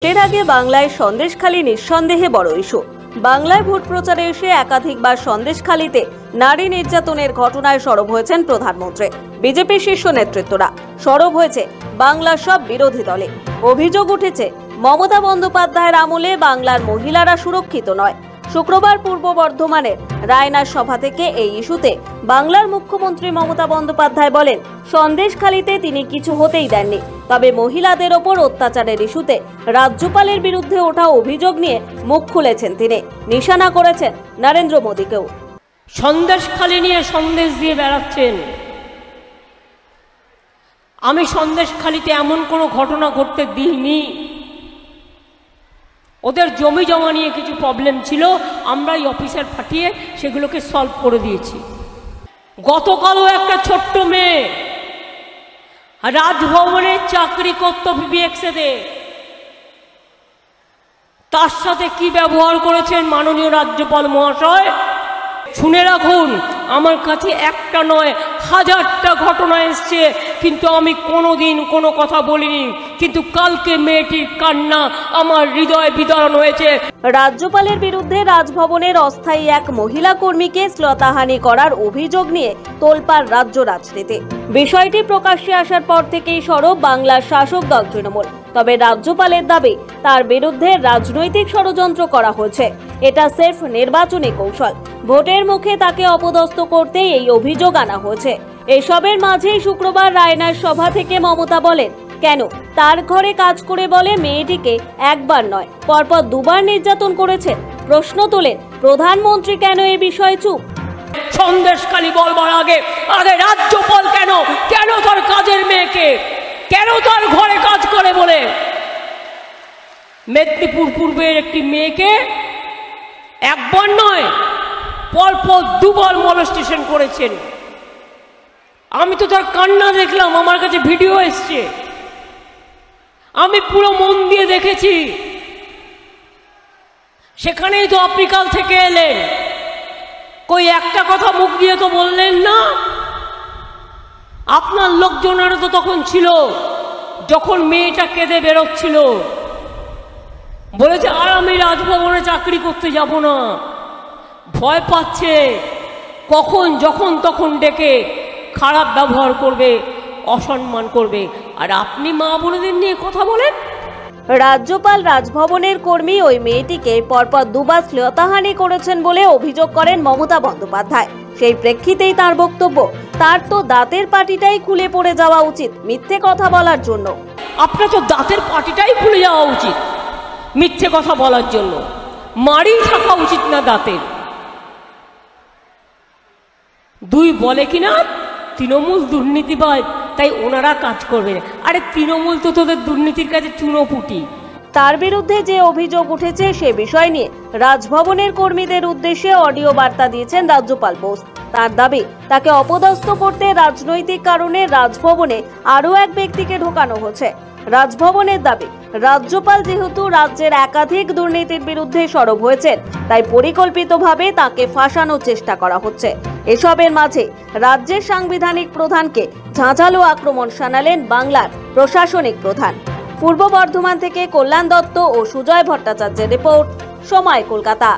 এর আগে বাংলায় সন্দেশখালী নিঃসন্দেহে বড় ইস্যু। বাংলায় ভোট প্রচারে এসে একাধিকবার সন্দেশখালীতে নারী নির্যাতনের ঘটনায় সরব হয়েছেন প্রধানমন্ত্রী। বিজেপি শীর্ষ নেতৃত্বরা সরব হয়েছে বাংলার সব বিরোধী দলে। অভিযোগ উঠেছে মমতা বন্দ্যোপাধ্যায়ের আমলে বাংলার মহিলারা সুরক্ষিত নয়। শুক্রবার পূর্ব বর্ধমানের রায়নার সভা থেকে এই ইস্যুতে বাংলার মুখ্যমন্ত্রী মমতা বন্দ্যোপাধ্যায় বলেন, সন্দেশখালীতে তিনি কিছু হতেই দেননি, তবে মহিলাদের ওপর অত্যাচারের ইস্যুতে রাজ্যপালের বিরুদ্ধে ওঠা অভিযোগ নিয়ে মুখ খুলেছেন তিনি। নিশানা করেছেন নরেন্দ্র মোদীকেও। সন্দেশখালী নিয়ে সন্দেশ দিয়ে বেড়াচ্ছেন। আমি সন্দেশখালীতে এমন কোনো ঘটনা ঘটতে দিইনি। ওদের জমি জমা নিয়ে কিছু প্রবলেম ছিল, আমরাই অফিসার পাঠিয়ে সেগুলোকে সলভ করে দিয়েছি। গতকালও একটা ছোট্ট মেয়ে রাজভবনে চাকরি করত পিবিএক্সে, তার সাথে কি ব্যবহার করেছেন মাননীয় রাজ্যপাল মহাশয় শুনে রাখুন। আমার কাছে একটা নয় হাজারটা ঘটনা এসছে, কিন্তু আমি কোনোদিন কোনো কথা বলিনি। কিন্তু কালকে মেয়েটির কান্না আমার হৃদয় বিদারণ হয়েছে। রাজ্যপালের বিরুদ্ধে রাজভবনের অস্থায়ী এক মহিলা কর্মীকে শ্লীলতাহানি করার অভিযোগ নিয়ে তোলপাড় রাজ্য রাজনীতি। বিষয়টি প্রকাশ্যে আসার পর থেকেই সরব বাংলার শাসক দল তৃণমূল। তবে রাজ্যপালের দাবি তার বিরুদ্ধে রাজনৈতিক ষড়যন্ত্র করা হয়েছে। এটা সির্ফ নির্বাচনী কৌশল। ভোটের মুখে তাকে অপদস্থ করতে এই অভিযোগ আনা হয়েছে। এসবের মাঝেই শুক্রবার রায়নার সভা থেকে মমতা বলেন, কেন তার ঘরে কাজ করে বলে মেয়েটিকে একবার নয় পরপর দুবার নির্যাতন করেছেন। প্রশ্ন তোলেন, প্রধানমন্ত্রী কেন এ বিষয়ে চুপ? সন্দেশখালী বলবার আগে রাজ্যপাল কেন তার কাজের মেয়েকে, কেন তার ঘরে কাজ করে বলে মেদিনীপুর পূর্বের একটি মেয়েকে একবার নয় পরপর দুবার মলেস্টেশন করেছেন। আমি তো তার কান্না দেখলাম, আমার কাছে ভিডিও এসছে, আমি পুরো মন দিয়ে দেখেছি। সেখানেই তো আপনি কাল থেকে এলেন, কই একটা কথা মুখ দিয়ে তো বললেন না। আপনার লোকজনেরও তো তখন ছিল, যখন মেয়েটা কেঁদে বেরোচ্ছিল, বলেছে আর আমি রাজভবনে চাকরি করতে যাব না। ভয় পাচ্ছে কখন যখন তখন ডেকে খারাপ ব্যবহার করবে, অসম্মান করবে। আর আপনি মা বোনেদের নিয়ে কথা বলেন। রাজ্যপাল রাজভবনের কর্মী ওই মেয়েটিকে পরপর দুবার শ্লীলতাহানি করেছেন বলে অভিযোগ করেন মমতা বন্দ্যোপাধ্যায়। সেই প্রেক্ষিতেই তার বক্তব্য, তার তো দাঁতের পাটিটাই খুলে পড়ে যাওয়া উচিত মিথ্যে কথা বলার জন্য। আপনার তো দাঁতের পাটিটাই খুলে যাওয়া উচিত মিথ্যে কথা বলার জন্য। মারি থাকা উচিত না দাঁতের। দুই বলে কিনা তৃণমূল দুর্নীতিবাজ, তাই ওনারা কাজ করবে। আরে তৃণমূল তো তোদের দুর্নীতির কাছে চুনোপুটি। তার বিরুদ্ধে যে অভিযোগ উঠেছে সে বিষয় নিয়ে রাজভবনের কর্মীদের উদ্দেশ্যে অডিও বার্তা দিয়েছেন রাজ্যপাল বোস। তার দাবি, তাকে অপদস্থ করতে রাজনৈতিক কারণে রাজভবনে আরও এক ব্যক্তিকে ঢোকানো হচ্ছে। রাজভবনের দাবি, রাজ্যপাল যেহেতু রাজ্যের একাধিক দুর্নীতির বিরুদ্ধে সরব হয়েছেন, তাই পরিকল্পিতভাবে তাকে ফাঁসানোর চেষ্টা করা হচ্ছে। এসবের মাঝে রাজ্যের সাংবিধানিক প্রধানকে ঝাঁঝালো আক্রমণ শানালেন বাংলার প্রশাসনিক প্রধান। পূর্ব বর্ধমান থেকে কল্যাণ দত্ত ও সুজয় ভট্টাচার্যের রিপোর্ট, সময় কলকাতা।